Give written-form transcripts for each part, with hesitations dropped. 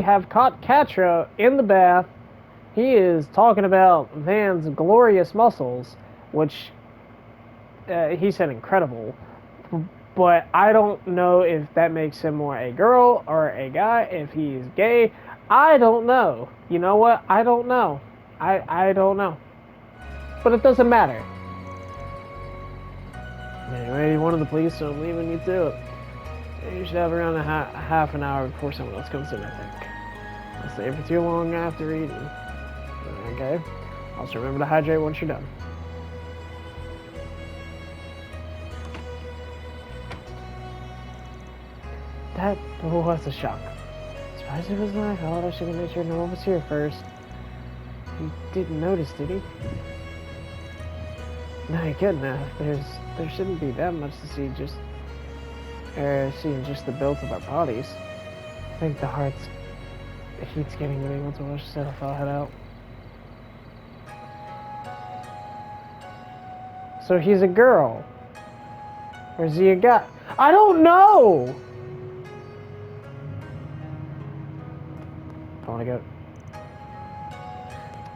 have caught Catra in the bath. He is talking about Van's glorious muscles, which he said incredible. But I don't know if that makes him more a girl or a guy, if he's gay. I don't know. You know what? I don't know. I don't know. But it doesn't matter. Anyway, one of the police, so I'm leaving you to it. You should have around half an hour before someone else comes in, I think. I'll stay for too long after eating. Okay? Also remember to hydrate once you're done. That was a shock. Surprised it was my fault. I should have made sure no one was here first. He didn't notice, did he? No, he couldn't have. There shouldn't be that much to see seeing just the build of our bodies. I think the heat's getting me. Once I wash this off, I'll head out. So he's a girl. Or is he a guy? I don't know! I wanna go.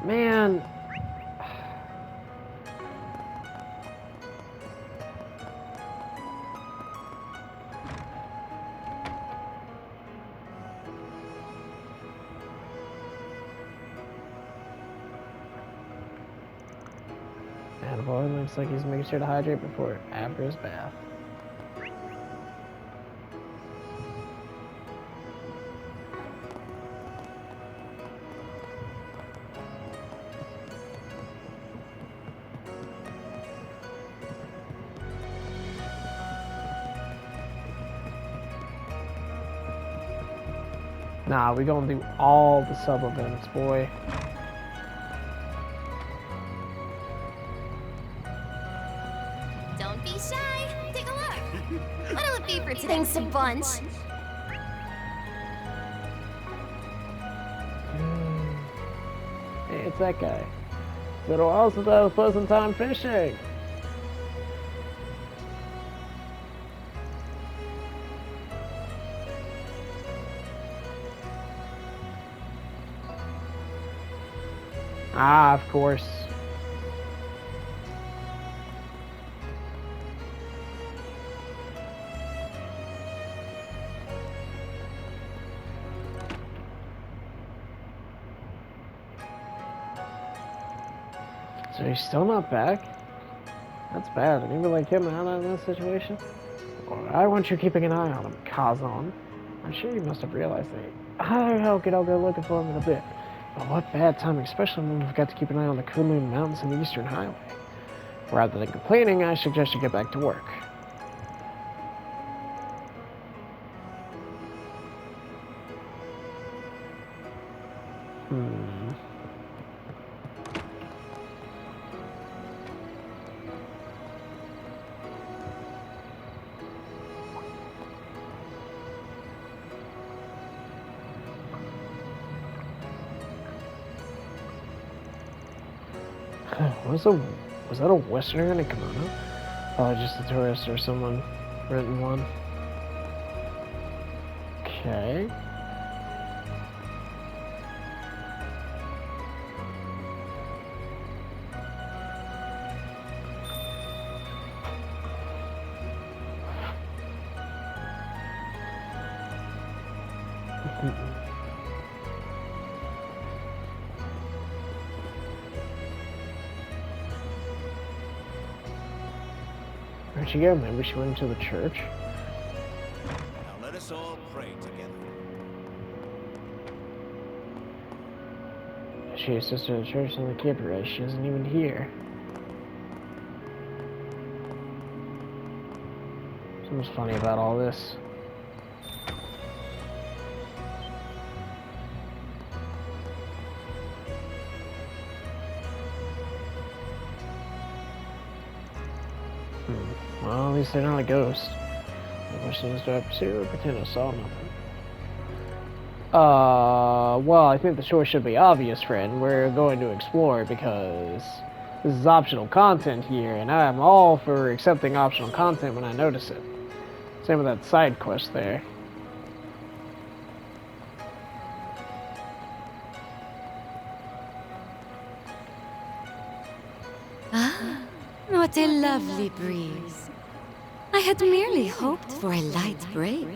Man. And boy, looks like he's making sure to hydrate before after his bath. Nah, we gonna do all the sub events, boy. Don't be shy. Take a look. What'll it be for today? Thanks a bunch. Hey, it's that guy. It's been a while since I was pleasant time fishing. Ah, of course. So he's still not back? That's bad. And even like him out of this situation? Well, I want you keeping an eye on him, Kazan. I'm sure you must have realized that. I'll go looking for him in a bit. But what bad timing, especially when we've got to keep an eye on the Kunlun Mountains and the Eastern Highway. Rather than complaining, I suggest you get back to work. Was that a Westerner in a kimono? Probably just a tourist or someone renting one. Okay. Where'd she go? Maybe she went into the church? Now let us all pray together. She is sister of the church and the keeper. She isn't even here. Something's funny about all this. Well, at least they're not a ghost. The question is, do I pursue or pretend I saw nothing? Well, I think the choice should be obvious, friend. We're going to explore because this is optional content here, and I'm all for accepting optional content when I notice it. Same with that side quest there. What a lovely breeze. I had merely hoped for a light break,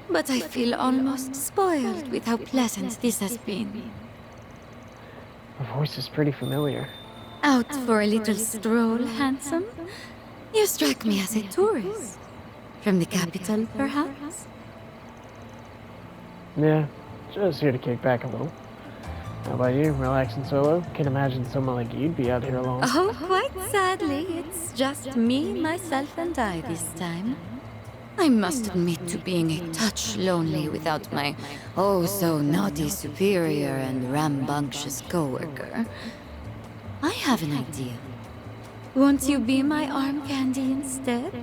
but I feel almost spoiled with how pleasant this has been. Her voice is pretty familiar. Out for a little stroll, handsome? You strike me as a tourist. From the capital, perhaps? Yeah, just here to kick back a little. How about you? Relaxing solo? Can't imagine someone like you'd be out here alone. Oh, quite sadly, it's just me, myself, and I this time. I must admit to being a touch lonely without my oh-so-naughty superior and rambunctious coworker. I have an idea. Won't you be my arm candy instead?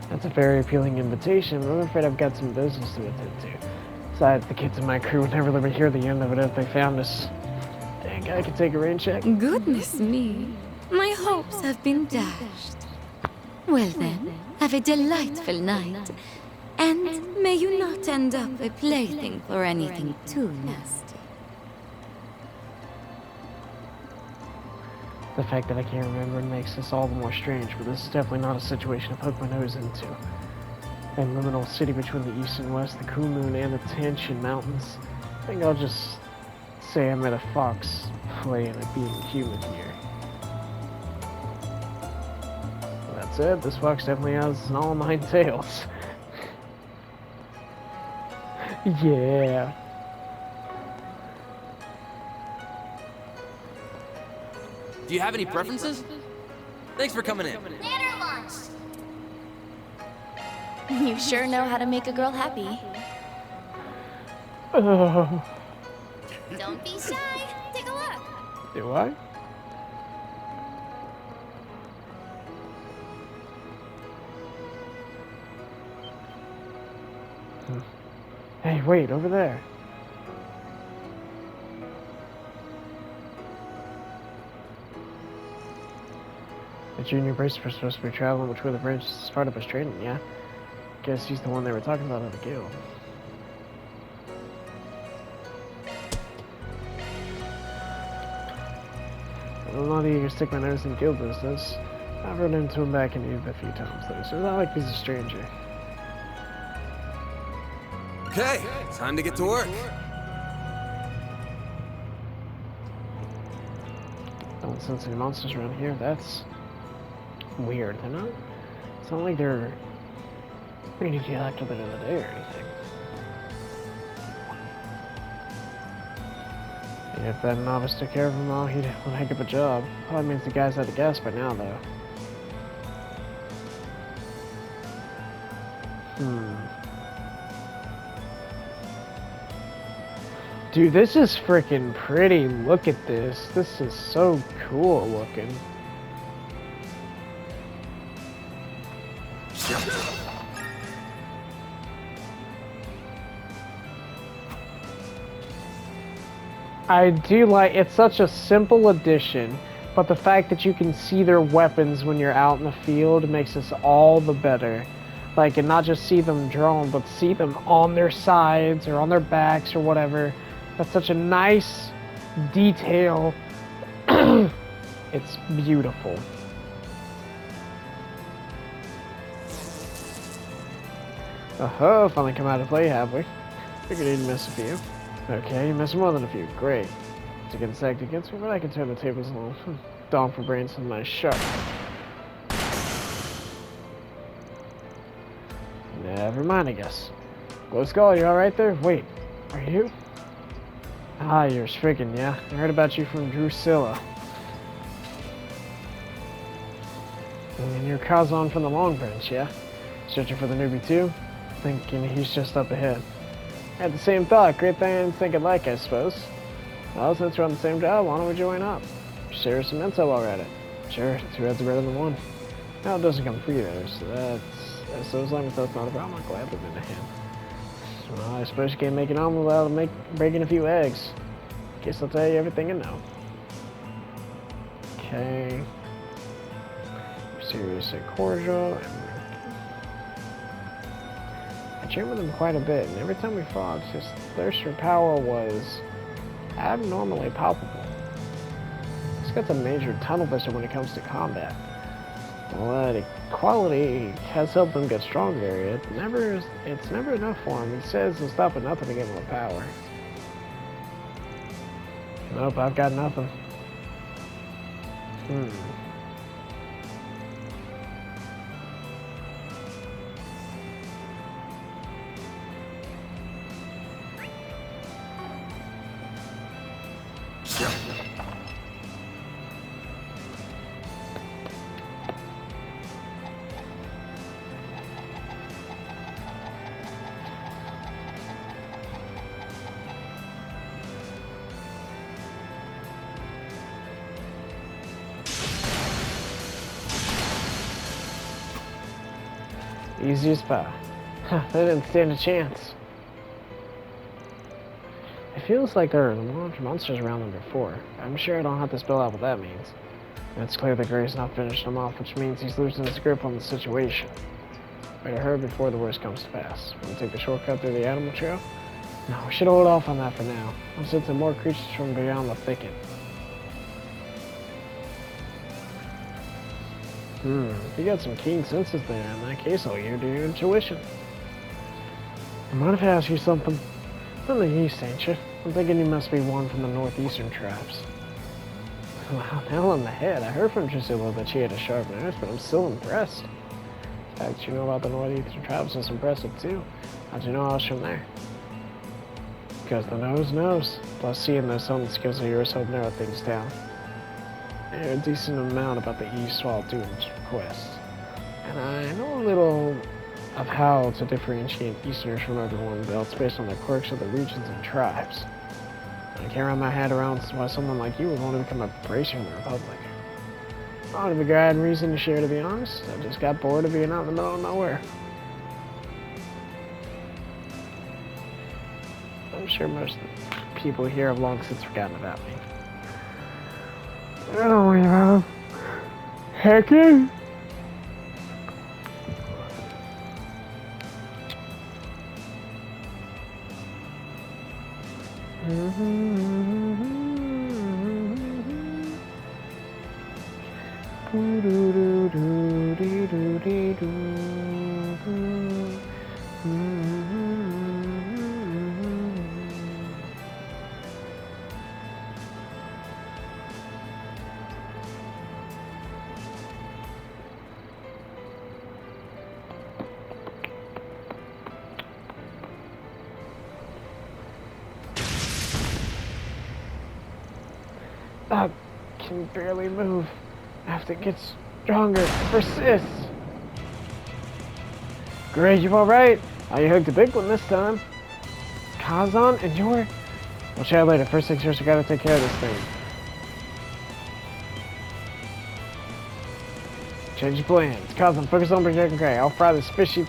That's a very appealing invitation, but I'm afraid I've got some business to attend to. Besides, the kids in my crew would never let me hear the end of it if they found us. Think I could take a rain check? Goodness me, my hopes have been dashed. Well then, have a delightful night. And may you not end up a plaything for anything too nasty. The fact that I can't remember makes this all the more strange, but this is definitely not a situation I've hooked my nose into. A liminal city between the east and west, the cool moon and the Tanshan Mountains. I think I'll just say I met a fox playing at being human here. That's it, this fox definitely has an all 9 tails. Yeah. Do you have any preferences? Thanks for coming in. Later lunch. You sure know how to make a girl happy. Oh. Don't be shy. Take a look. Do I? Hey, wait, over there. The junior bracer was supposed to be traveling between the branches as part of his training, yeah? Guess he's the one they were talking about at the guild. I'm not eager to stick my nose in guild business. I've run into him back in Eve a few times though, so it's not like he's a stranger. Okay, time to get to work. Don't sense any monsters around here. That's weird. They're not. It's not like they're ready to get after the end of the day or anything. If that novice took care of them all, he'd have a heck of a job. Probably means the guy's at the gas by now, though. Dude, this is freaking pretty. Look at this. This is so cool looking. I do like, it's such a simple addition, but the fact that you can see their weapons when you're out in the field makes this all the better. Like, and not just see them drawn, but see them on their sides or on their backs or whatever. That's such a nice detail. It's beautiful. Oh, finally come out to play, have we? Figured he'd miss a few. Okay, you missed more than a few. Great. It's against stacked against me, but I can turn the tables a little. Dawn for brains and my sharp. Never mind, I guess. Well, Skull, you alright there? Wait, are you? Ah, you're Stricken, yeah. I heard about you from Drusilla. And you're Kazan from the Long Branch, yeah? Searching for the newbie too? Thinking he's just up ahead. Had the same thought. Great thing I didn't think alike, I suppose. Well, since we're on the same job, why don't we join up? Share some intel while we're at it. Sure, 2 heads are better than 1. Now it doesn't come free though, so as long as that's not a problem, I'm glad to lend a hand. Well, I suppose you can't make an omelet without breaking a few eggs. Guess I'll tell you everything you know. Okay. Serious and cordial. I trained with him quite a bit, and every time we fought, his thirst for power was abnormally palpable. It's got some major tunnel vision when it comes to combat. While that equality has helped him get stronger, it's never enough for him. He says he'll stop at nothing to give him a power. Nope, I've got nothing. Easiest path. They didn't stand a chance. It feels like there are large monsters around them before. I'm sure I don't have to spell out what that means. It's clear that Gray's not finished him off, which means he's losing his grip on the situation. Better hurry before the worst comes to pass. Want to take the shortcut through the animal trail? No, we should hold off on that for now. I'm sensing more creatures from beyond the thicket. You got some keen senses there. In that case, I'll yield to your intuition. I might have asked you something. From the east, ain't you? I'm thinking you must be one from the northeastern tribes. Wow, nail on the head. I heard from Drusilla that she had a sharp nose, but I'm still impressed. The fact you know about the northeastern tribes is impressive too. How'd you know I was from there? Because the nose knows. Plus, seeing those hunting skills of yours help narrow things down. I know a decent amount about the East while doing quests, and I know a little of how to differentiate Easterners from everyone else based on the quirks of the regions and tribes. I can't wrap my head around why someone like you would want to become a bracer in the Republic. Not to be glad and reason to share, to be honest. I just got bored of being out in the middle of nowhere. I'm sure most of the people here have long since forgotten about me. Oh, we have. Heck yeah. I can barely move. After it gets stronger, it persists. Great, you alright? Oh, you hooked a big one this time. Kazan, and you're... We'll chat later. First things first, we gotta take care of this thing. Change your plans. Kazan, focus on protecting Gray. I'll fry this fishy...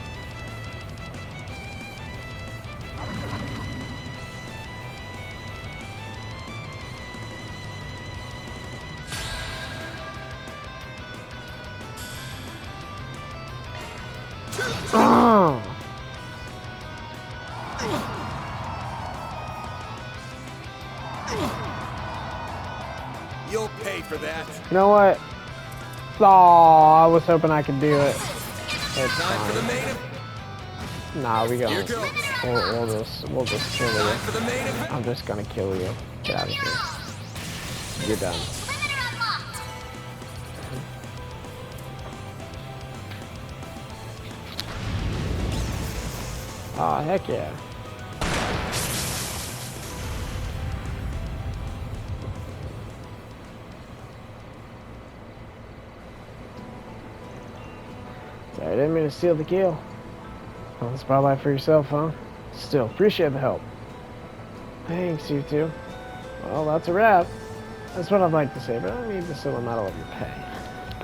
You'll pay for that. You know what? Oh, I was hoping I could do it. It's Time for the fine. main event. Nah, we Here go. goes. We'll just kill Time you. for the main event. I'm just gonna kill you. Get out of here. You're done. Limiter unlocked. Oh, heck yeah. Sorry, I didn't mean to steal the kill. Well, spotlight for yourself, huh? Still, appreciate the help. Thanks, you two. Well, that's a wrap. That's what I'd like to say, but I need the silver medal of your pay.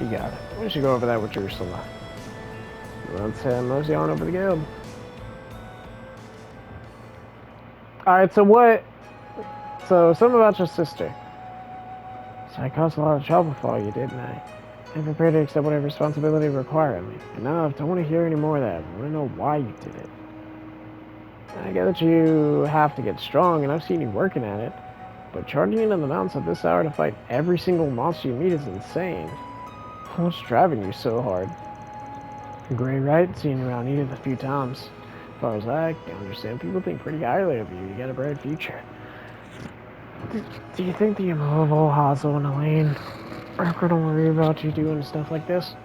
You got it. We should go over that with Drusilla. Let's mosey on over the guild. Alright, so what... So, something about your sister. So I caused a lot of trouble for you, didn't I? I'm prepared to accept whatever responsibility you require of me. Enough, don't want to hear any more of that. I want to know why you did it. I get that you have to get strong, and I've seen you working at it. But charging into the mountains at this hour to fight every single monster you meet is insane. What's driving you so hard? Gray, right? Seen you around Edith a few times. As far as I can understand, people think pretty highly of you. You got a bright future. Do you think the immovable Hazel and Elaine are gonna worry about you doing stuff like this?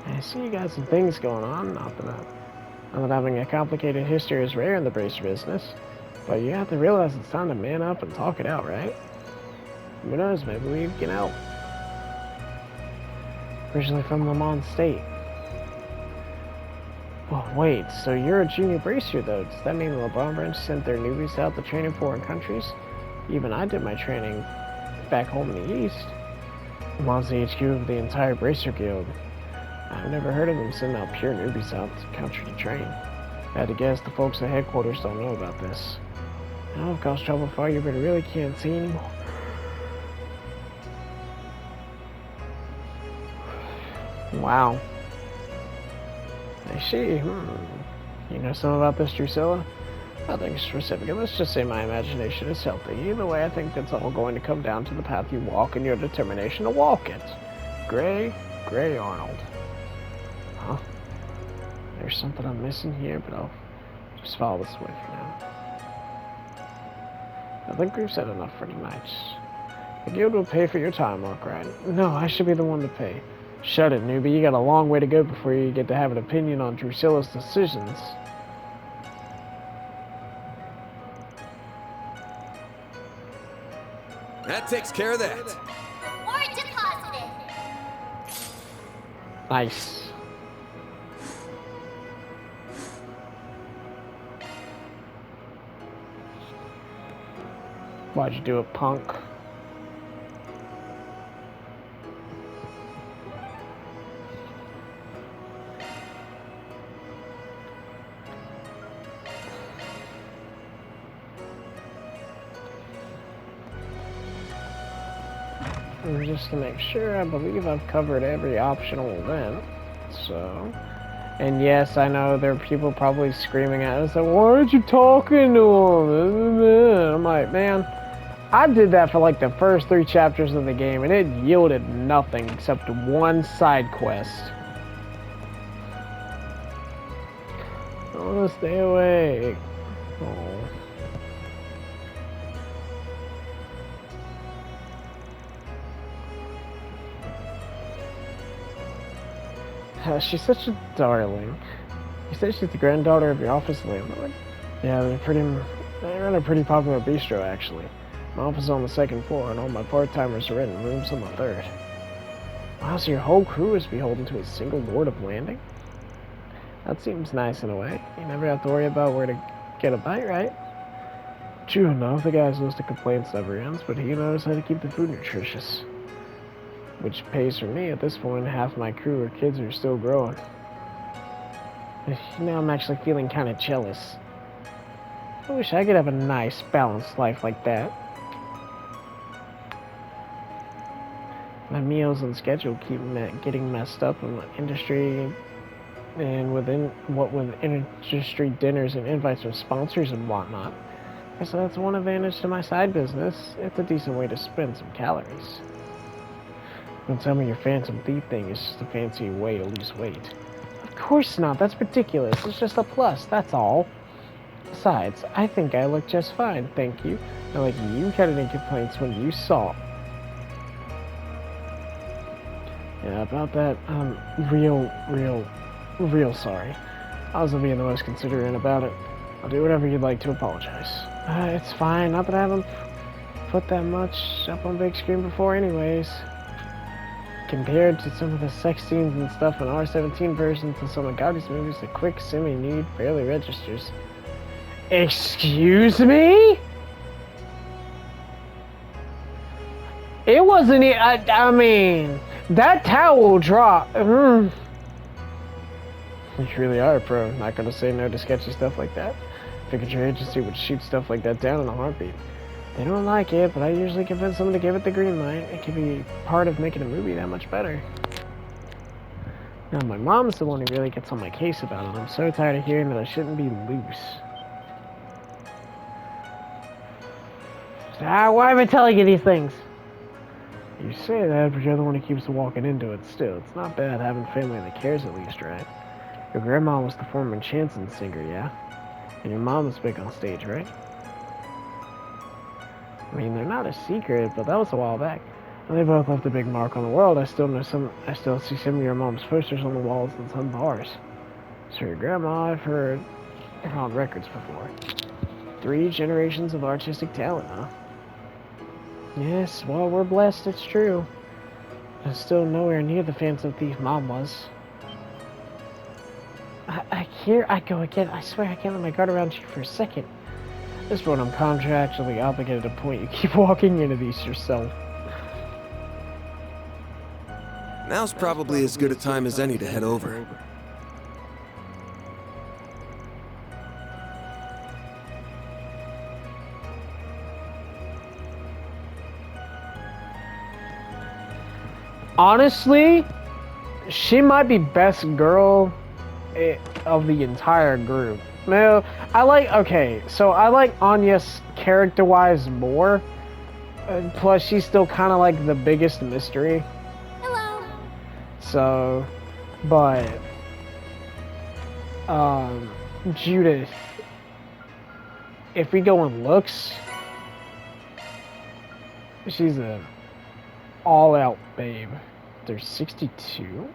I see you got some things going on. Not that having a complicated history is rare in the bracer business. But you have to realize it's time to man up and talk it out, right? Who knows, maybe we can help. Originally from Lamont State. Well, wait, so you're a junior bracer, though. Does that mean the LeBron branch sent their newbies out to train in foreign countries? Even I did my training back home in the East. Lamont's the HQ of the entire bracer guild. I've never heard of them sending out pure newbies out to country to train. I had to guess the folks at headquarters don't know about this. Now I've caused trouble for you, but I really can't see anymore. Wow. I see. You know something about this, Drusilla? Nothing specific. Let's just say my imagination is healthy. Either way, I think it's all going to come down to the path you walk and your determination to walk it. Gray Arnold. Huh? There's something I'm missing here, but I'll just follow this way for now. I think we've said enough for tonight. The guild will pay for your time, Arkwright. No, I should be the one to pay. Shut it, newbie. You got a long way to go before you get to have an opinion on Drusilla's decisions. That takes care of that. Reward deposited. Nice. Why'd you do it, punk? And just to make sure, I believe I've covered every optional event. So, and yes, I know there are people probably screaming at us, like, why aren't you talking to him? I'm like, man, I did that for like the first 3 chapters of the game, and it yielded nothing except one side quest. Oh, stay away. Oh. She's such a darling. You said she's the granddaughter of your office landlord? Yeah, they run a pretty popular bistro, actually. My office is on the 2nd floor, and all my part-timers are renting rooms on the 3rd. Wow, so your whole crew is beholden to a single lord of landing? That seems nice in a way. You never have to worry about where to get a bite, right? True enough, the guy's list of complaints never ends, but he knows how to keep the food nutritious. Which pays for me. At this point, half my crew or kids are still growing. Now I'm actually feeling kind of jealous. I wish I could have a nice, balanced life like that. My meals and schedule keep getting messed up in the industry, and with industry dinners and invites from sponsors and whatnot. So that's one advantage to my side business. It's a decent way to spend some calories. Don't tell me your Phantom Thief thing is just a fancy way to lose weight. Of course not, that's ridiculous. It's just a plus, that's all. Besides, I think I look just fine, thank you. Not like you had any complaints when you saw. Yeah, about that, I'm real sorry. I wasn't being the most considerate about it. I'll do whatever you'd like to apologize. It's fine, not that I haven't put that much up on big screen before anyways. Compared to some of the sex scenes and stuff in R17 versions and some of Gotti's movies, the quick semi-nude barely registers. Excuse me? It wasn't, I mean, that towel drop. You really are a pro. Not gonna say no to sketchy stuff like that. Figured your agency would shoot stuff like that down in a heartbeat. They don't like it, but I usually convince them to give it the green light. It can be part of making a movie that much better. Now, my mom's the one who really gets on my case about it. I'm so tired of hearing that I shouldn't be loose. Why am I telling you these things? You say that, but you're the one who keeps walking into it still. It's not bad having family that cares at least, right? Your grandma was the former chanson singer, yeah? And your mom was big on stage, right? I mean, they're not a secret, but that was a while back. And they both left a big mark on the world. I still see some of your mom's posters on the walls in some bars. So your grandma, I've heard her on records before. 3 generations of artistic talent, huh? Yes, well, we're blessed, it's true. But still nowhere near the phantom thief Mom was. Here I go again. I swear I can't let my guard around you for a second. This is what I'm contractually obligated to point. You keep walking into these yourself. Now's probably as good a time as any to head over. Honestly, she might be best girl of the entire group. No, I like Anya's character-wise more. Plus, she's still kind of like the biggest mystery. Hello. So, but Judith, if we go in looks, she's a all-out babe. There's 62.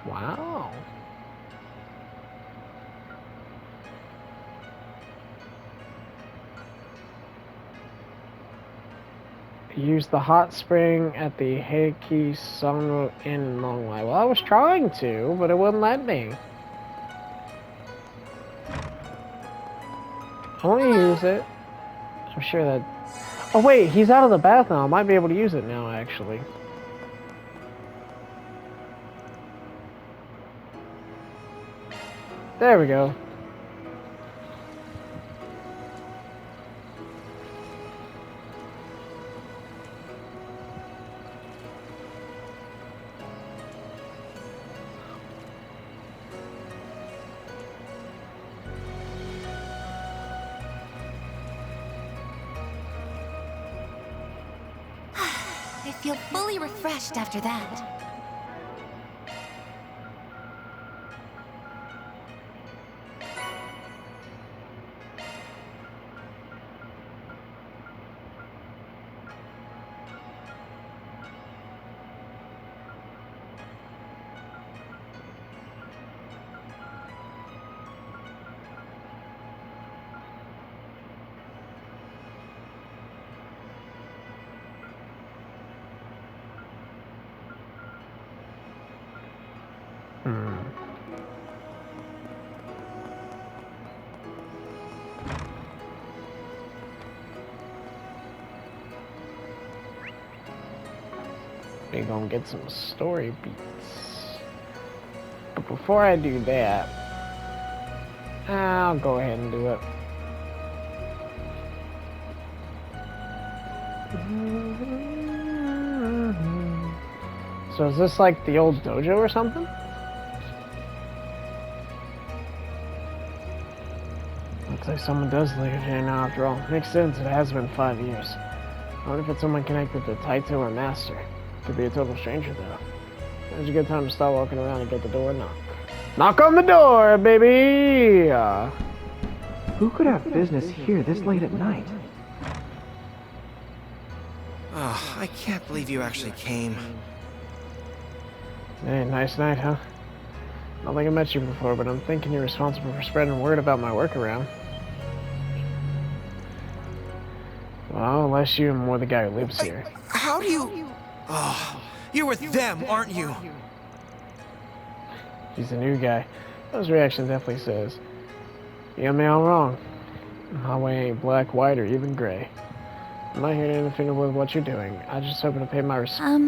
Wow. Use the hot spring at the Heiki Sangro Inn in Longwai. Well, I was trying to, but it wouldn't let me. I want to use it. I'm sure that... Oh wait, he's out of the bath now. I might be able to use it now, actually. There we go. I feel fully refreshed after that. We're gonna get some story beats. But before I do that, I'll go ahead and do it. So is this like the old dojo or something? Looks like someone does live here now after all. Makes sense, it has been 5 years. I wonder if it's someone connected to Taito or Master. Could be a total stranger though. It's a good time to start walking around and get the door knock. Knock on the door, baby! Who could have business here this late at night? Oh, I can't believe you actually came. Hey, nice night, huh? I don't think I met you before, but I'm thinking you're responsible for spreading word about my work around. Well, unless you're more the guy who lives here. How do you... Oh, you're with them, aren't you? He's a new guy. Those reactions definitely says. You got me all wrong. My way ain't black, white, or even gray. I'm not here to interfere with what you're doing. I just hoping to pay my respect.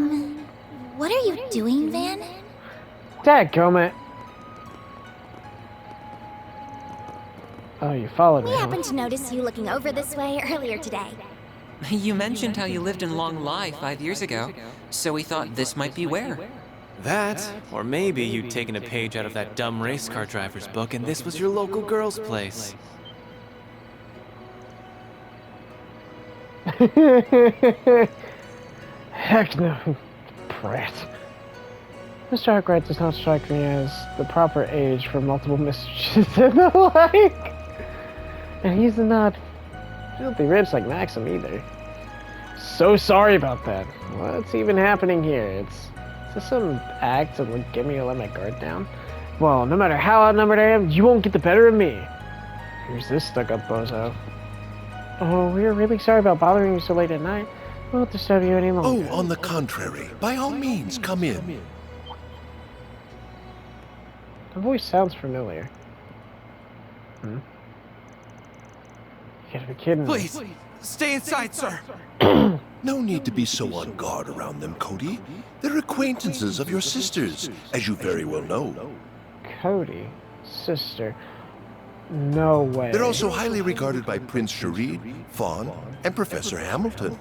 What are you doing, Van? Dadgummit! Oh, you followed me, We huh? happened to notice you looking over this way earlier today. You mentioned how you lived in Long Lai 5 years ago, so we thought this might be where. That, or maybe you'd taken a page out of that dumb race car driver's book and this was your local girl's place. Heck no, brat. Mr. Arkwright does not strike me as the proper age for multiple messages and the like. And he's not filthy rich like Maxim either. So sorry about that. What's even happening here? Is this some act to get me to let my guard down? Well, no matter how outnumbered I am, you won't get the better of me. Here's this stuck-up bozo. Oh, we're really sorry about bothering you so late at night. We won't disturb you any longer. Oh, on the contrary. By all means, come in. The voice sounds familiar. You gotta be kidding me. Please, stay inside, sir. No need to be so on guard around them, Cody. They're acquaintances of your sisters, as you very well know. Cody? Sister? No way. They're also highly regarded by Prince Sharid, Fawn, and Professor Hamilton.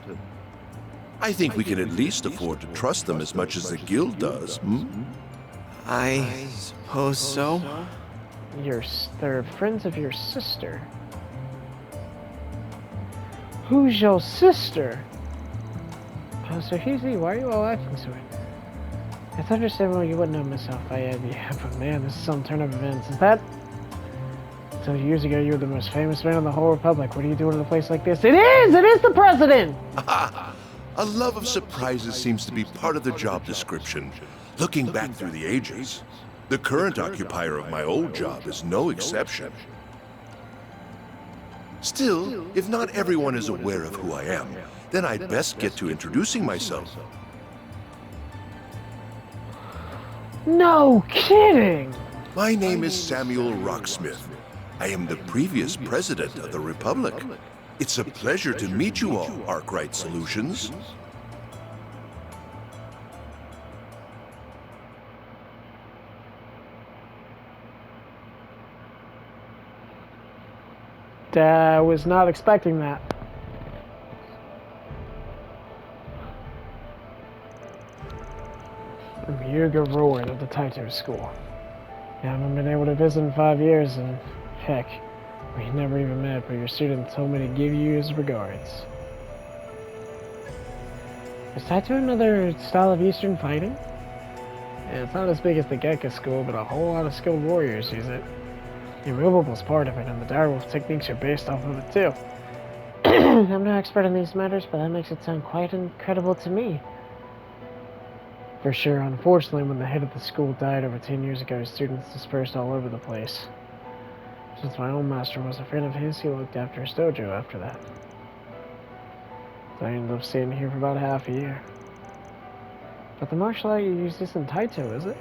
I think we can at least afford to trust them as much as the guild does, I suppose so. They're friends of your sister. Who's your sister? Oh, so Husey, why are you all acting so weird? It's understandable you wouldn't know myself. Yeah, but man, this is some turn of events. Is that? So years ago, you were the most famous man in the whole Republic. What are you doing in a place like this? It is the president! A love of surprises seems to be part of the job description. Looking back through the ages, the current occupier of my old job is no exception. Still, if not everyone is aware of who I am, then I'd best get to introducing myself. No kidding! My name is Samuel Rocksmith. I am the previous president of the Republic. It's a pleasure to meet you all, Arkwright Solutions. I was not expecting that. Ryuga roared at the Taito school. I haven't been able to visit in 5 years, and heck, we never even met, but your student told me to give you his regards. Is Taito another style of Eastern fighting? Yeah, it's not as big as the Gekka school, but a whole lot of skilled warriors use it. The immovable is part of it, and the direwolf techniques are based off of it too. I'm no expert in these matters, but that makes it sound quite incredible to me. For sure, unfortunately, when the head of the school died over 10 years ago, students dispersed all over the place. Since my own master was a friend of his, he looked after his dojo after that. So I ended up staying here for about half a year. But the martial art you use isn't Taito, is it?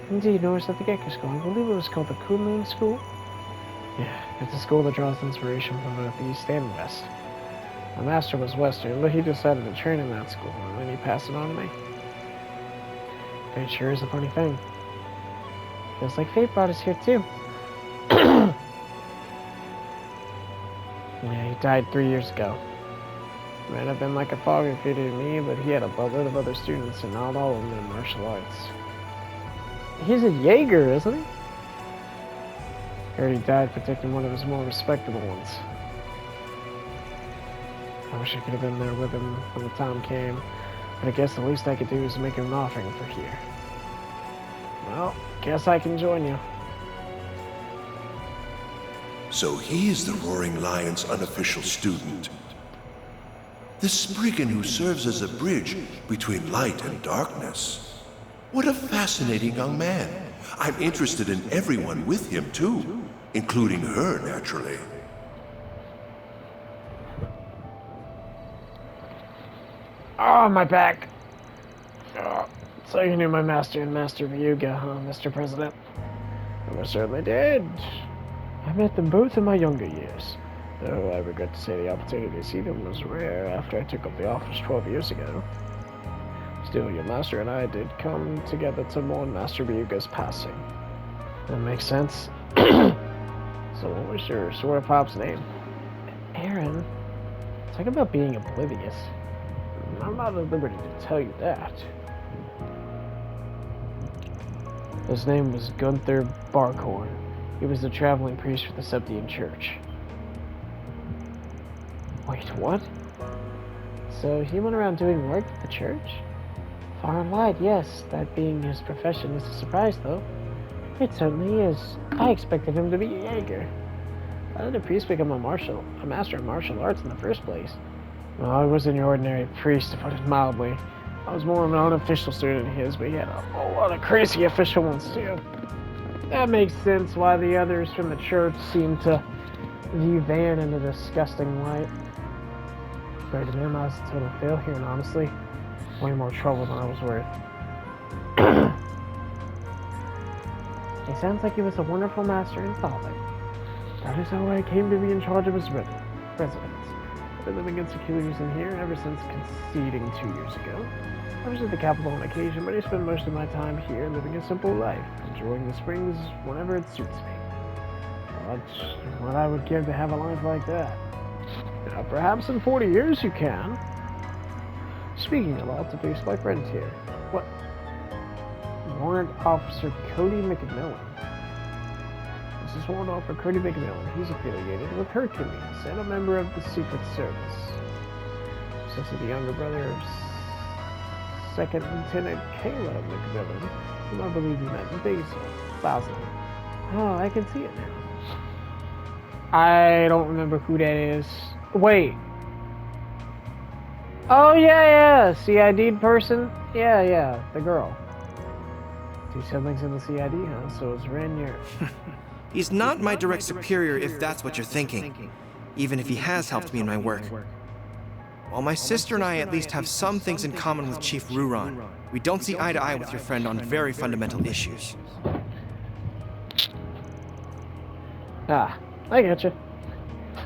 Indeed, nor is it the Gekka school. I believe it was called the Kunlun School. Yeah, it's a school that draws inspiration from both the East and West. My master was Western, but he decided to train in that school, and then he passed it on to me. It sure is a funny thing. Feels like fate brought us here too. Yeah, he died 3 years ago. Might have been like a father figure to me, but he had a boatload of other students, and not all of them in martial arts. He's a Jaeger, isn't he? I heard he died protecting one of his more respectable ones. I wish I could have been there with him when the time came, but I guess the least I could do is make him an offering for here. Well, guess I can join you. So he is the Roaring Lion's unofficial student. The Spriggan who serves as a bridge between light and darkness. What a fascinating young man. I'm interested in everyone with him too, including her, naturally. Oh, my back! Oh, so you knew my master and Master Ryuga, huh, Mr. President? I most certainly did. I met them both in my younger years, though I regret to say the opportunity to see them was rare after I took up the office 12 years ago. Still, your master and I did come together to mourn Master Ryuga's passing. That makes sense. So what was your sort of pop's name? Aaron. Talk about being oblivious. I'm not at liberty to tell you that. His name was Gunther Barkhorn. He was the traveling priest for the Septian Church. Wait, what? So he went around doing work for the church? Far and wide, yes. That being his profession is a surprise, though. It certainly is. I expected him to be a Jaeger. How did a priest become a master of martial arts in the first place? Well, I wasn't your ordinary priest, to put it mildly. I was more of an unofficial student of his, but he had a whole lot of crazy official ones, too. That makes sense why the others from the church seem to view Van in a disgusting light. Compared to him, I was a total failure, and honestly, way more trouble than I was worth. He sounds like he was a wonderful master and father. That is how I came to be in charge of his residence. I've been living in seclusion here ever since conceding 2 years ago. I visit the capital on occasion, but I spend most of my time here living a simple life, enjoying the springs whenever it suits me. That's what I would give to have a life like that. Now, perhaps in 40 years you can. Speaking of altitude, my friend here. What? Warrant Officer Cody McMillan. This is Warrant Officer Cody McMillan. He's affiliated with Hercules and a member of the Secret Service. Since the younger brother of Second Lieutenant Caleb McMillan, whom I believe you met in Basel. Oh, I can see it now. I don't remember who that is. Wait. Oh, yeah. CID person? Yeah, the girl. Two siblings in the CID, huh? So it's Rainier. He's not my direct superior if that's what you're thinking, even if he has helped me in my work. While my sister and I at least have some things in common with Chief Ruron, we don't see eye to eye with your friend on very fundamental issues. Ah, I getcha.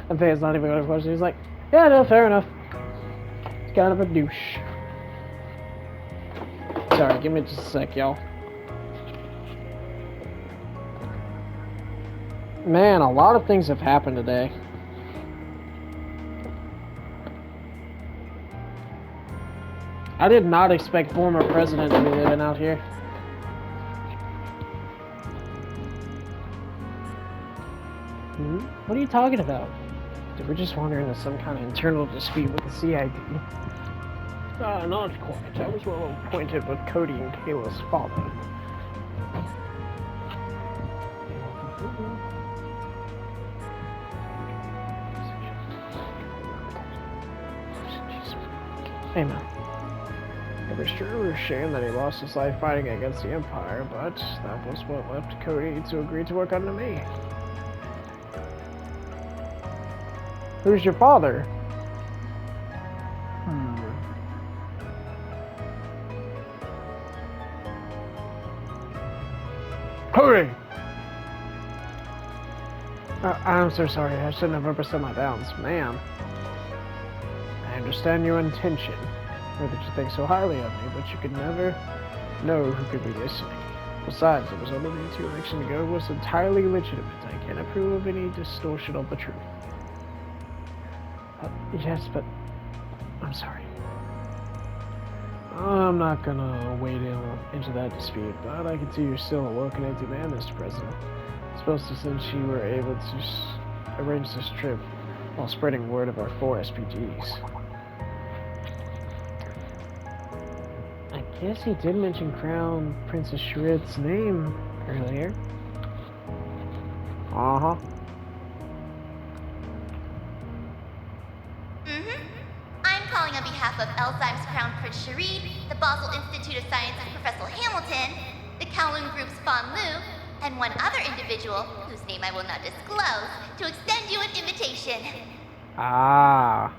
And Faye's not even going to question. He's like, yeah, no, fair enough. He's kind of a douche. Sorry, give me just a sec, y'all. Man, a lot of things have happened today. I did not expect former president to be living out here. What are you talking about? They were just wandering into some kind of internal dispute with the CID. Not quite. I was well acquainted with Cody and Kayla's father. Hey, man. It was sure a shame that he lost his life fighting against the Empire, but that was what left Cody to agree to work under me. Who's your father? Cody! I'm so sorry. I shouldn't have overstepped my bounds. Man. I understand your intention. Or that you think so highly of me, but you could never know who could be listening. Besides, the result of the 2 election ago was entirely legitimate. I can't approve of any distortion of the truth. Yes, but I'm sorry. I'm not gonna wade into that dispute, but I can see you're still a well-connected man, Mr. President. Especially since you were able to arrange this trip while spreading word of our 4 SPGs. I guess he did mention Crown Princess Shrid's name earlier. Uh-huh. I'm calling on behalf of Elzheim's Crown Prince Sharid, the Basel Institute of Sciences Professor Hamilton, the Kowloon Group's Fan Lu, and one other individual, whose name I will not disclose, to extend you an invitation. Ah.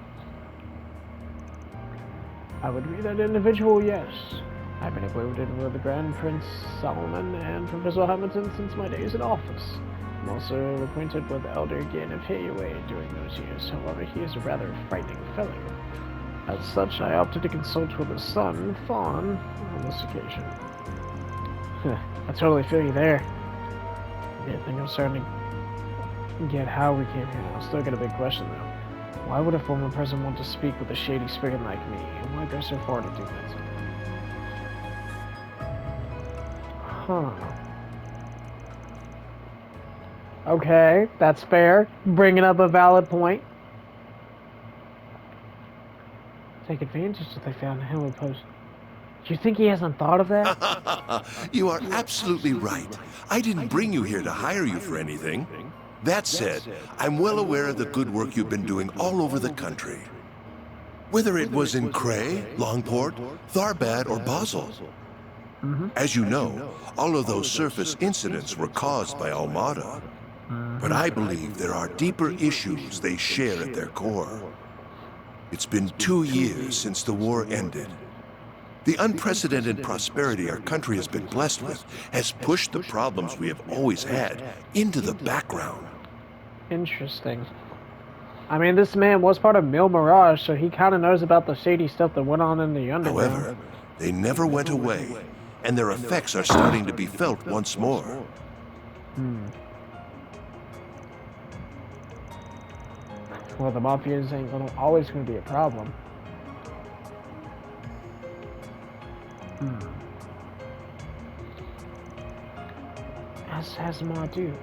I would be that individual, yes. I've been acquainted with the Grand Prince Solomon and Professor Hamilton since my days in office. I'm also acquainted with Elder Gin of Heiwei during those years. However, he is a rather frightening fellow. As such, I opted to consult with his son, Fawn, on this occasion. I totally feel you there. Yeah, I think I'm starting to get how we came here now. Still got a big question, though. Why would a former president want to speak with a shady spirit like me? And why go so far to do that? Huh. Okay, that's fair. Bringing up a valid point. take advantage if they found him opposed. Do you think he hasn't thought of that? You are absolutely right. I didn't bring you here to hire you for anything. That said, I'm well aware of the good work you've been doing all over the country. Whether it was in Cray, Longport, Tharbad, or Basel. As you know, all of those surface incidents were caused by Almada. But I believe there are deeper issues they share at their core. It's been 2 years since the war ended. The unprecedented prosperity our country has been blessed with has pushed the problems we have always had into the background. Interesting. I mean, this man was part of Mil Mirage, so he kind of knows about the shady stuff that went on in the underground. However, they never went away, and their effects are starting to be felt once more. Well, the Mafias ain't always going to be a problem. As Marduk,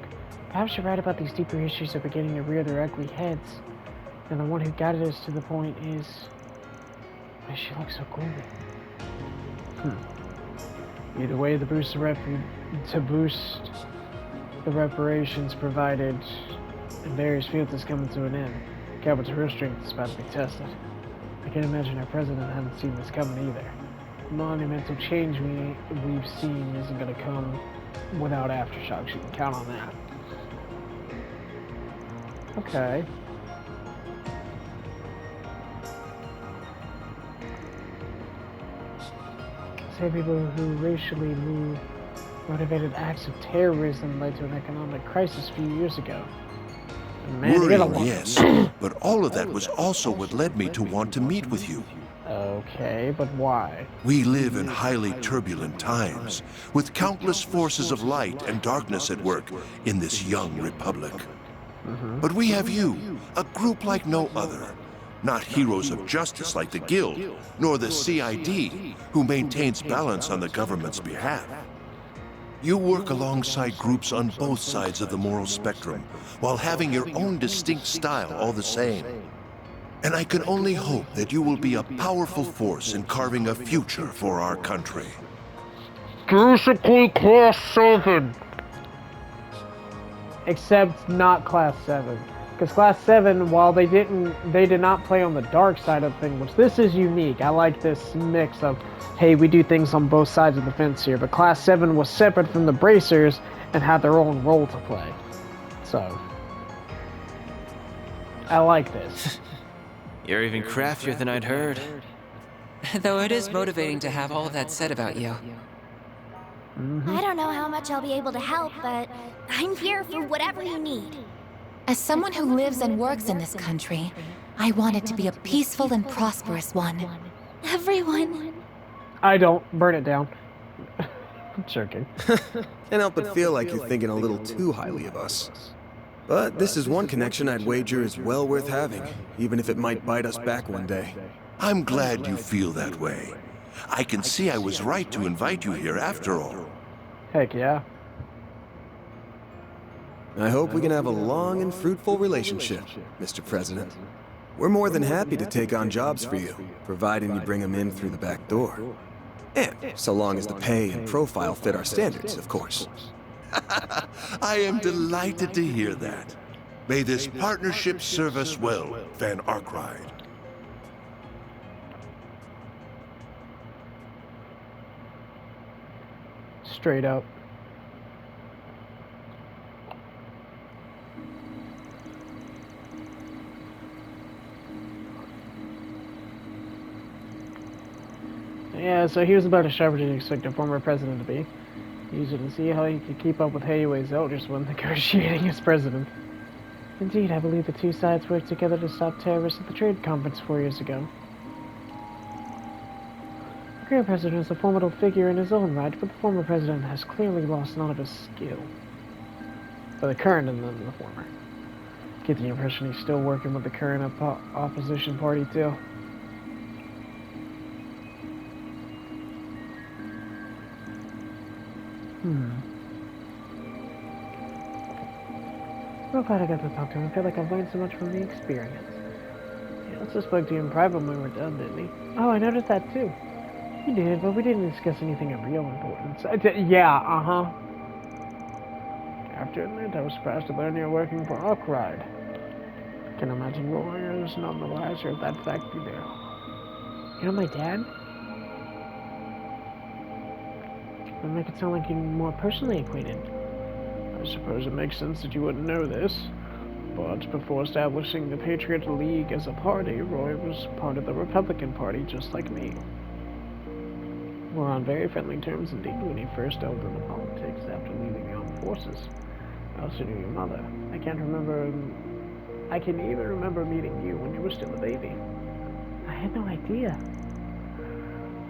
perhaps you're right about these deeper issues that are beginning to rear their ugly heads. And the one who guided us to the point is... why she looks so gloomy. Either way, to boost the reparations provided in various fields is coming to an end. Calvert's real strength is about to be tested. I can't imagine our president hadn't seen this coming either. The monumental change we've seen isn't going to come without aftershocks. You can count on that. Okay. Say people who racially motivated acts of terrorism led to an economic crisis a few years ago. Man, worrying, yes, but all of that was also what led me to want to meet with you. Okay, but why? We live in highly turbulent times, with countless forces of light and darkness at work in this young republic. But we have you, a group like no other. Not heroes of justice like the Guild, nor the CID, who maintains balance on the government's behalf. You work alongside groups on both sides of the moral spectrum, while having your own distinct style all the same. And I can only hope that you will be a powerful force in carving a future for our country. Basically Class 7. Except not Class 7. Because Class 7, while they did not play on the dark side of things, which this is unique. I like this mix of, hey, we do things on both sides of the fence here. But Class 7 was separate from the Bracers and had their own role to play. So, I like this. You're even craftier than I'd heard. Though it is motivating to have all of that said about you. I don't know how much I'll be able to help, but I'm here for whatever you need. As someone who lives and works in this country, I want it to be a peaceful and prosperous one. Everyone. I don't. Burn it down. I'm joking. Can't help but feel like you're thinking a little too highly of us. But this is one connection I'd wager is well worth having, even if it might bite us back one day. I'm glad you feel that way. I can see I was right to invite you here after all. Heck yeah. I hope we can have a long and fruitful relationship, Mr. President. We're more than happy to take on jobs for you, providing you bring them in through the back door. And so long as the pay and profile fit our standards, of course. I am delighted to hear that. May this partnership serve us well, Van Arkride. Straight up. Yeah, so he was about as sharp as you'd expect a former president to be. Use it to see how he could keep up with Heiwei's elders when negotiating as president. Indeed, I believe the two sides worked together to stop terrorists at the trade conference 4 years ago. The current president is a formidable figure in his own right, but the former president has clearly lost none of his skill. For the current and then the former. Get the impression he's still working with the current opposition party too. Real glad I got to talk to him. I feel like I've learned so much from the experience. Professor spoke to you in private when we were done, didn't he? Oh, I noticed that too. He did, but we didn't discuss anything of real importance. Yeah, uh-huh. I have to admit, I was surprised to learn you're working for Arkwright. I can imagine lawyers none the wiser of that fact either. You know my dad? Would make it sound like you're more personally acquainted. I suppose it makes sense that you wouldn't know this. But before establishing the Patriot League as a party, Roy was part of the Republican Party just like me. We're on very friendly terms indeed when he first delved into politics after leaving the armed forces. I also knew your mother. I can even remember meeting you when you were still a baby. I had no idea.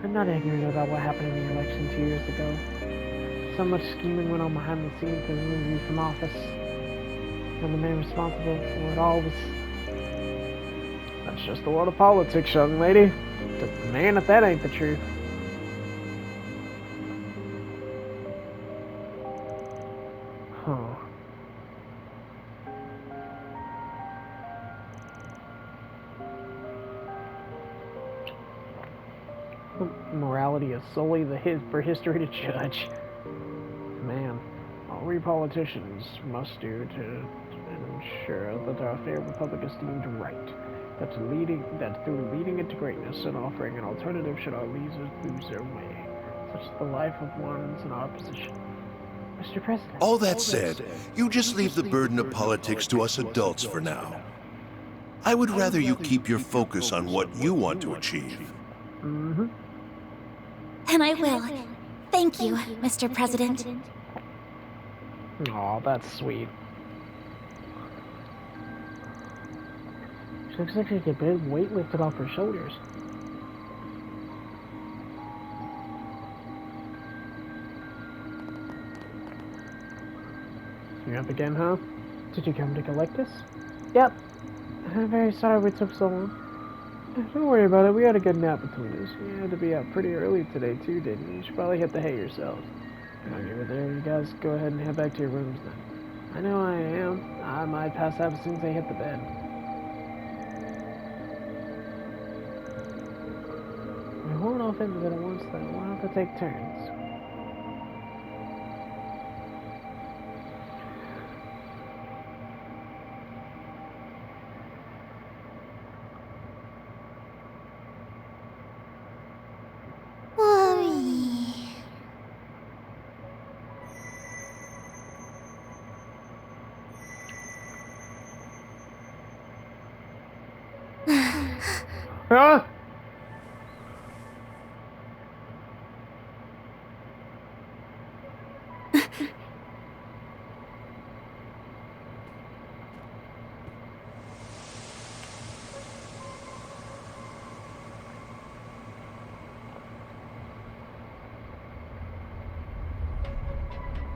I'm not ignorant about what happened in the election 2 years ago. So much scheming went on behind the scenes to remove you from office. And the man responsible for it all was... That's just the world of politics, young lady. Man, if that ain't the truth. Huh. Morality is solely for history to judge. Man, all we politicians must do to ensure that our fair republic is deemed right. That through leading it to greatness and offering an alternative should our leaders lose their way. Such is the life of ones in our position. Mr. President. All that said, you just leave the burden of politics to us adults for now. I would rather you keep your focus on what you want to achieve. Mm-hmm. And I will. Thank you, Mr. President. Aw, that's sweet. She looks like she could get a big weight lifted off her shoulders. You up again, huh? Did you come to collect us? Yep. I'm very sorry we took so long. Don't worry about it, we had a good nap between us. You had to be up pretty early today too, didn't you? You should probably hit the hay yourself. While you were there, you guys go ahead and head back to your rooms then. I know I am. I might pass out as soon as I hit the bed. We won't off into it at once though. We'll have to take turns. Huh?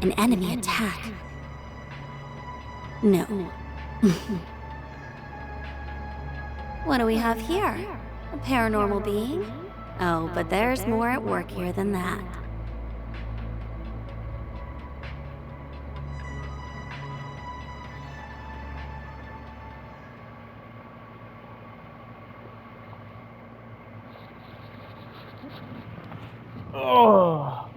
An enemy attack. No. What do we have here? A paranormal being? Oh, but there's more at work here than that. Oh.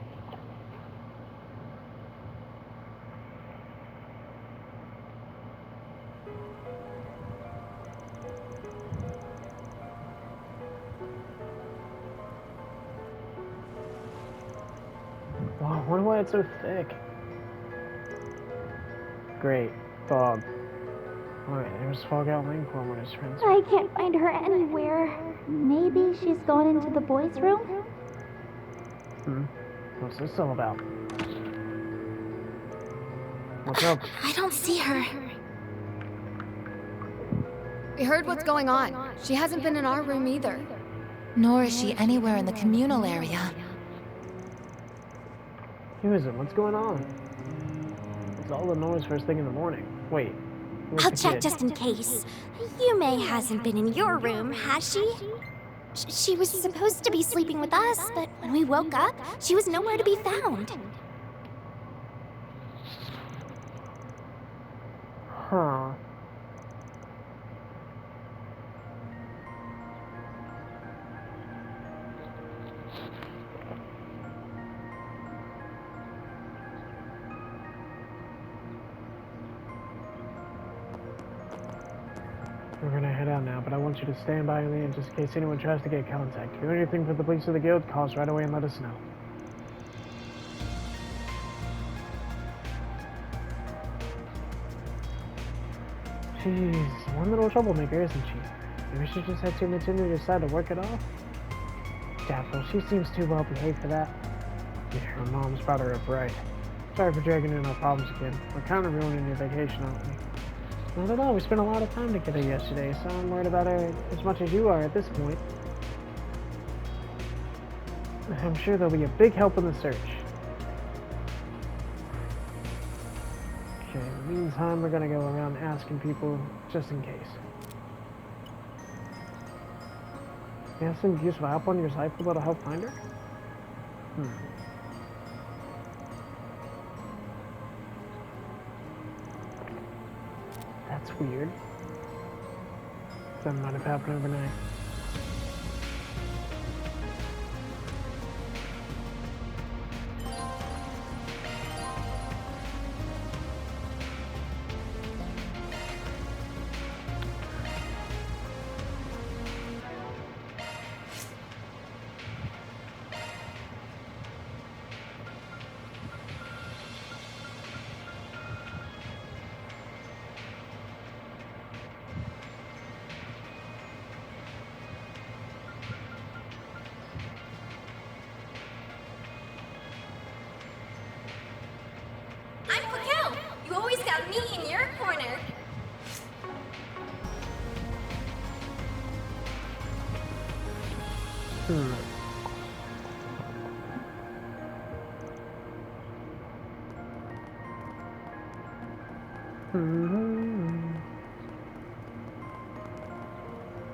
Wow, I wonder why it's so thick. Great. Fog. Alright, there's Fog out Lane for when his friends. I can't find her anywhere. Maybe she's gone into the boys' room? What's this all about? What's up? I don't see her. We heard what's going on. She hasn't been in our room either. Nor is she anywhere in the communal area. Who is it? What's going on? It's all the noise first thing in the morning. Wait. I'll check just in case. Yume hasn't been in your room, has she? She was supposed to be sleeping with us, but when we woke up, she was nowhere to be found. Huh. We're gonna head out now, but I want you to stand by me just in case anyone tries to get contact. If you do anything for the police or the guild, call us right away and let us know. She's one little troublemaker, isn't she? Maybe she just had too much in her to decide to work it off? Doubtful. She seems too well behaved for that. Yeah, her mom's brought her up right. Sorry for dragging in our problems again. We're kind of ruining your vacation, aren't we? Not at all. We spent a lot of time together yesterday, so I'm worried about her as much as you are at this point. I'm sure there'll be a big help in the search. Okay, in the meantime, we're gonna go around asking people just in case. You have some useful help on your site for that'll help find her? That's weird. Something might have happened overnight. You always got me in your corner.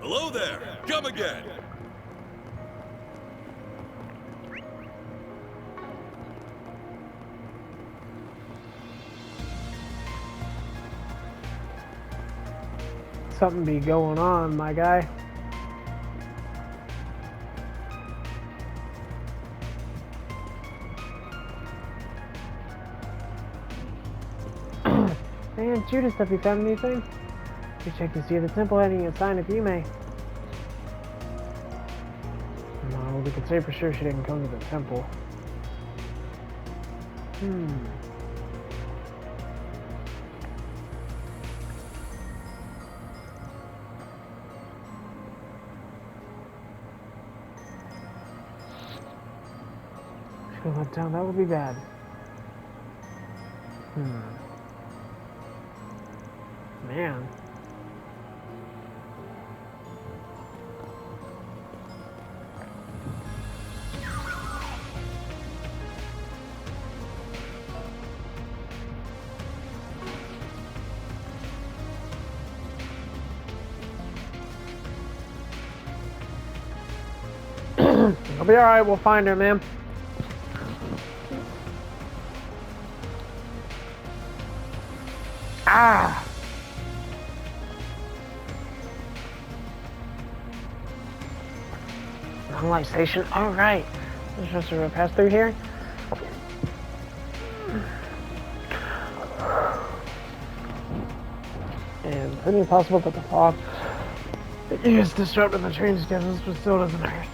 Hello there! Come again! Something be going on, my guy. Man, Judas, have you found anything? You check to see if the temple had any sign if you may. No, we can say for sure she didn't come to the temple. If we let down, that would be bad. Man. I'll be alright, we'll find her, ma'am. Ah! Light station. All right. Let's just sort of pass through here. And pretty possible that the fog is disrupting the train schedules, but still doesn't hurt.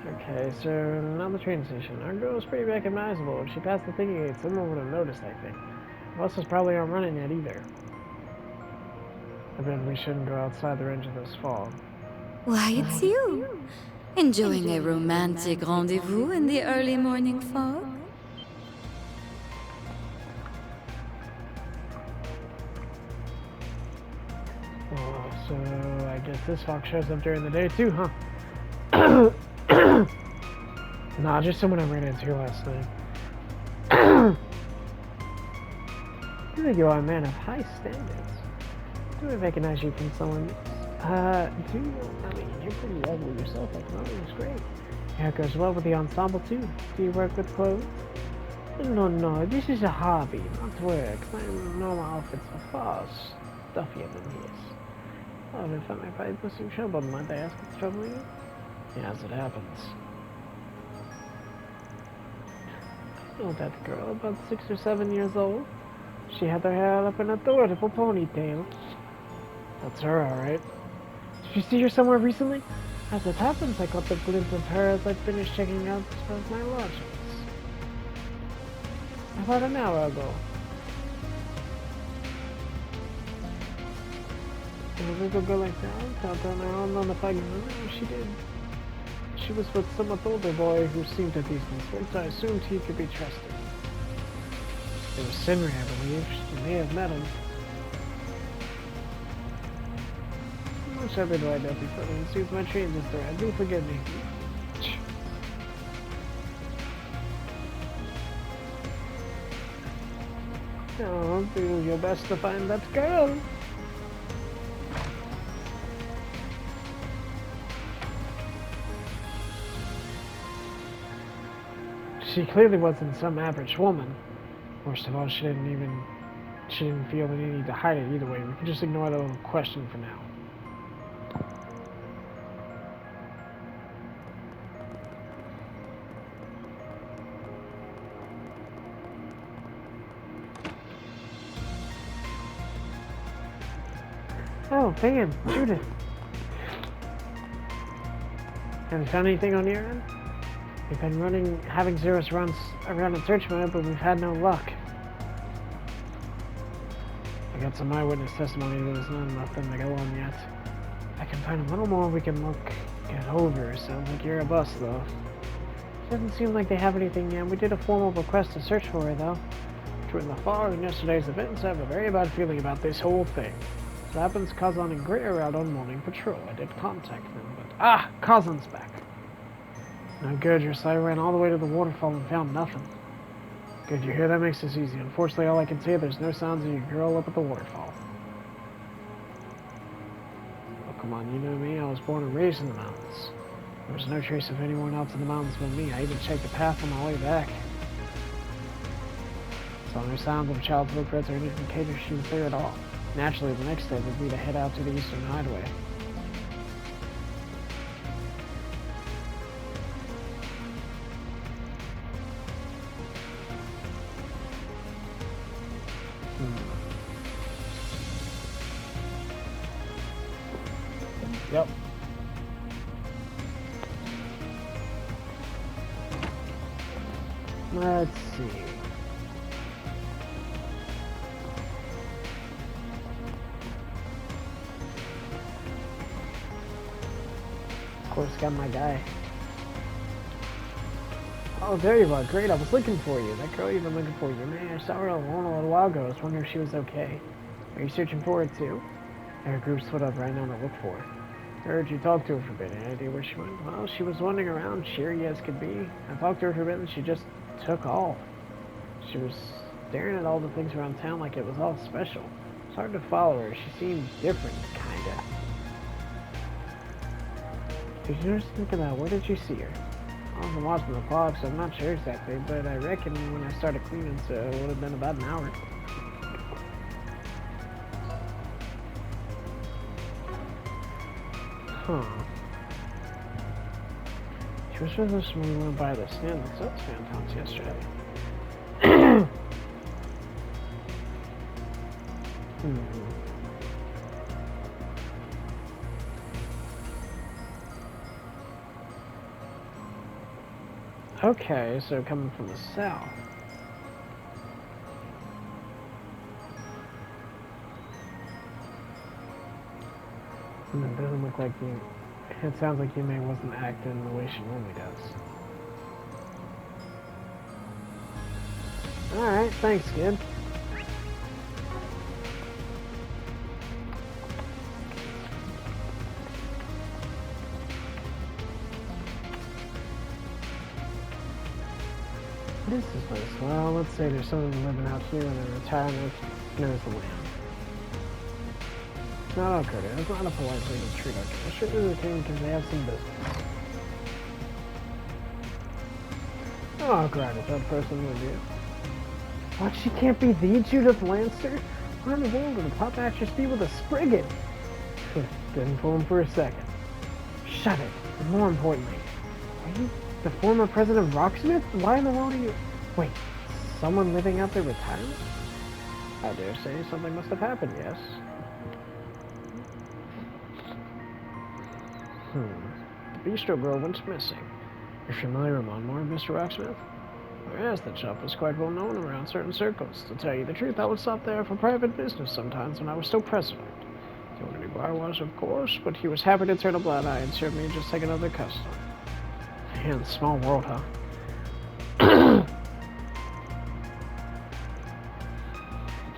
Okay, so now the train station. Our girl is pretty recognizable. If she passed the thinking gate, someone would have noticed, I think. The buses probably aren't running yet either. I bet we shouldn't go outside the range of this fog. Why, it's you. Enjoying a romantic rendezvous in the early morning fog? Oh, so I guess this fog shows up during the day too, huh? Nah, just someone I ran into last night. You think you are a man of high standards. Do I recognize you from someone? I mean, you're pretty lovely yourself. I thought it was great. Yeah, it goes well with the ensemble too. Do you work with clothes? No, this is a hobby, not work. My normal outfits are far stuffier than this. Oh, if I might probably put some trouble, might I ask what's troubling you? Yeah, as it happens. Oh, that girl, about 6 or 7 years old. She had her hair up in a adorable ponytail. That's her, alright. Did you see her somewhere recently? As it happens, I caught a glimpse of her as I finished checking out some of my lodgings. About an hour ago. And a little girl like that, out on her own on the fucking room, she did. She was with a somewhat older boy who seemed a decent sort, so I assumed he could be trusted. It was Sinri, I believe. She may have met him. How much ever do I know before I soothe my train this thread? Do forgive me. Oh, do your best to find that girl. She clearly wasn't some average woman. Worst of all, she didn't feel any need to hide it either way. We can just ignore the little question for now. Oh, Van, Judith. Have you found anything on your end? We've been having Zeros runs around in search mode, but we've had no luck. I got some eyewitness testimony, but there's not nothing to go on yet. If I can find a little more we can get over. Sounds like you're a bust, though. Doesn't seem like they have anything yet. We did a formal request to search for her, though. Between the fog and yesterday's events, I have a very bad feeling about this whole thing. So happens Kazan and Gray are out on morning patrol. I did contact them, but Kazan's back. No good, your side ran all the way to the waterfall and found nothing. Good, you hear? That makes this easy. Unfortunately, all I can say, there's no signs of your girl up at the waterfall. Oh, come on, you know me. I was born and raised in the mountains. There was no trace of anyone else in the mountains but me. I even checked the path on my way back. Saw no signs of a child's footprints or any indicator she was there at all. Naturally, the next step would be to head out to the eastern highway. Yep. Let's see. Of course, got my guy. Oh, there you are. Great, I was looking for you. That girl you've been looking for you. Man, I saw her alone a little while ago. I was wondering if she was okay. Are you searching for her, too? Our group split up right now to look for her. I heard you talk to her for a bit. Any idea where she went? Well, she was wandering around, cheery as could be. I talked to her for a bit and she just took off. She was staring at all the things around town like it was all special. It's hard to follow her. She seemed different, kinda. Did you notice anything about where did you see her? I wasn't watching the clock, so I'm not sure exactly, but I reckon when I started cleaning, so it would have been about an hour. Huh. She was with us when we went by the stand that Soap's fan found yesterday. Okay, so coming from the south. It doesn't look like you... It sounds like Yume wasn't acting the way she normally does. Alright, thanks, kid. What is this place? Well, let's say there's someone living out here in a retirement knows the land. It's not all courteous. It's not a polite way to treat our guests. Sure, they're king because they have some business. Oh, great. Is that person with you? What? She can't be the Judith Lancer? Why in the world would a top actress be with a Spriggan? Didn't fool him for a second. Shut it. And more importantly, are you the former president of Rocksmith? Why in the world are you... Wait, someone living out their retirement? I dare say something must have happened, yes. The bistro girl went missing. You're familiar with Monmore, Mr. Rocksmith? Oh, yes, that shop was quite well known around certain circles. To tell you the truth, I would stop there for private business sometimes when I was still president. The only bar was, of course, but he was happy to turn a blind eye and serve me just like another customer. Man, small world, huh?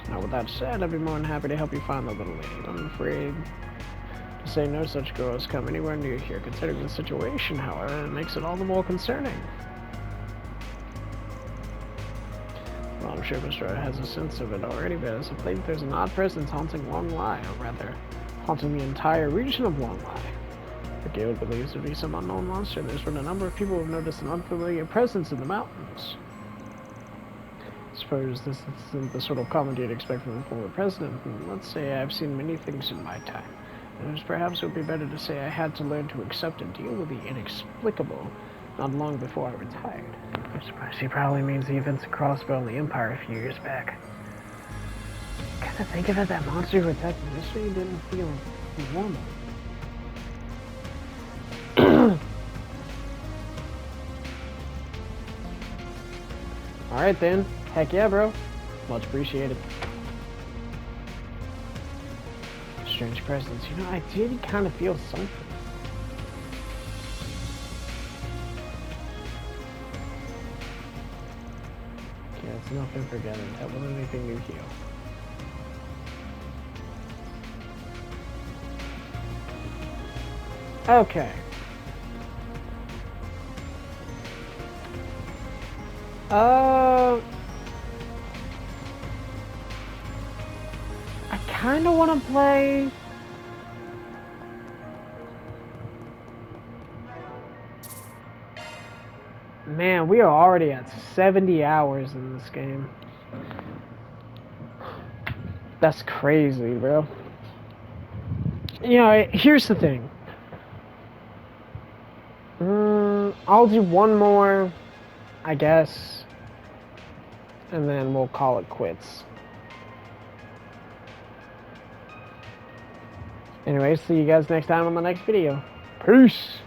Now, with that said, I'd be more than happy to help you find the little lady. I'm afraid to say no such girl has come anywhere near here. Considering the situation, however, it makes it all the more concerning. Well, I'm sure Mr. has a sense of it already, but as of late, there's an odd presence haunting Long Lai, or rather, haunting the entire region of Long Lai. The guild believes to be some unknown monster, and there's been a number of people who have noticed an unfamiliar presence in the mountains. I suppose this isn't the sort of comment you'd expect from a former president, and let's say I've seen many things in my time. And perhaps it would be better to say I had to learn to accept and deal with the inexplicable not long before I retired. I suppose he probably means the events of Crossbow and the Empire a few years back. Kind of think of it, that monster who attacked me yesterday didn't feel normal. Alright then. Heck yeah, bro. Much appreciated. Strange presence. You know, I did kind of feel something. Okay, that's enough in forgetting. That wasn't anything new here. Okay. I kind of want to play. Man, we are already at 70 hours in this game. That's crazy, bro. You know, here's the thing. I'll do one more, I guess, and then we'll call it quits. Anyways, see you guys next time on the next video. Peace!